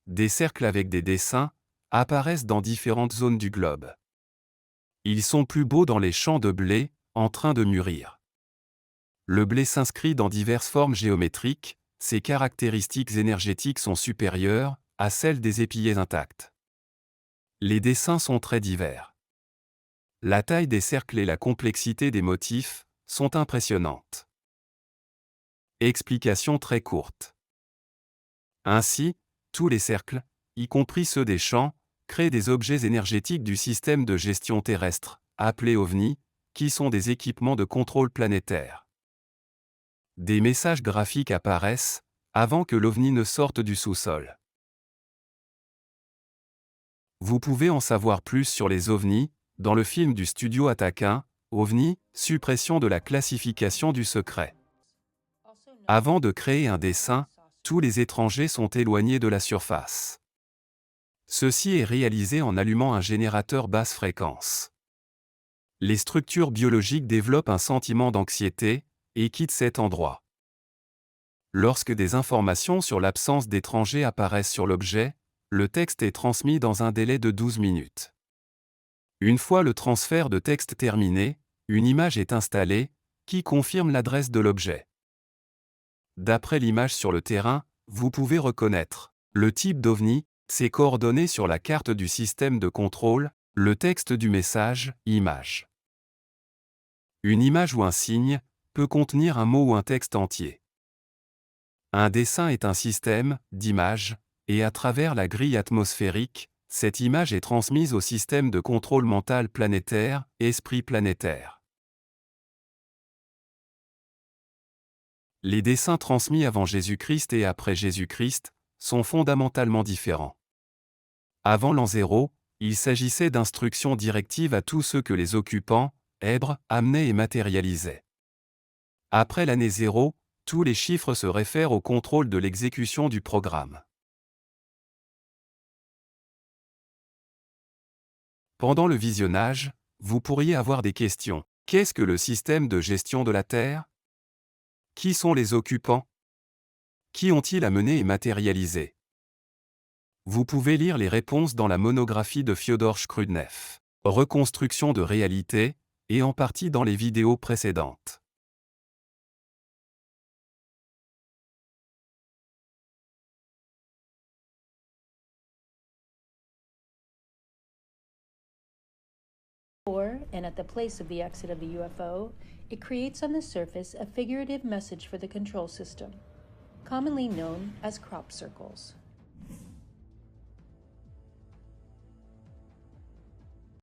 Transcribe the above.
des cercles avec des dessins, apparaissent dans différentes zones du globe. Ils sont plus beaux dans les champs de blé, en train de mûrir. Le blé s'inscrit dans diverses formes géométriques, ses caractéristiques énergétiques sont supérieures à celles des épillets intacts. Les dessins sont très divers. La taille des cercles et la complexité des motifs sont impressionnantes. Explication très courte. Ainsi, tous les cercles, y compris ceux des champs, créent des objets énergétiques du système de gestion terrestre, appelés OVNI, qui sont des équipements de contrôle planétaire. Des messages graphiques apparaissent avant que l'OVNI ne sorte du sous-sol. Vous pouvez en savoir plus sur les OVNI dans le film du studio Ataquin, OVNI, suppression de la classification du secret. Avant de créer un dessin, tous les étrangers sont éloignés de la surface. Ceci est réalisé en allumant un générateur basse fréquence. Les structures biologiques développent un sentiment d'anxiété et quittent cet endroit. Lorsque des informations sur l'absence d'étrangers apparaissent sur l'objet, le texte est transmis dans un délai de 12 minutes. Une fois le transfert de texte terminé, une image est installée, qui confirme l'adresse de l'objet. D'après l'image sur le terrain, vous pouvez reconnaître le type d'OVNI, ses coordonnées sur la carte du système de contrôle, le texte du message, image. Une image ou un signe peut contenir un mot ou un texte entier. Un dessin est un système d'images, et à travers la grille atmosphérique, cette image est transmise au système de contrôle mental planétaire, esprit planétaire. Les dessins transmis avant Jésus-Christ et après Jésus-Christ sont fondamentalement différents. Avant l'an 0, il s'agissait d'instructions directives à tous ceux que les occupants, Hèbres, amenaient et matérialisaient. Après l'année 0, tous les chiffres se réfèrent au contrôle de l'exécution du programme. Pendant le visionnage, vous pourriez avoir des questions. Qu'est-ce que le système de gestion de la Terre? Qui sont les occupants? Qui ont-ils amené et matérialisé? Vous pouvez lire les réponses dans la monographie de Fyodor Skrudnev, Reconstruction de réalité, et en partie dans les vidéos précédentes. And at the place of the exit of the UFO, it creates on the surface a figurative message for the control system, commonly known as crop circles.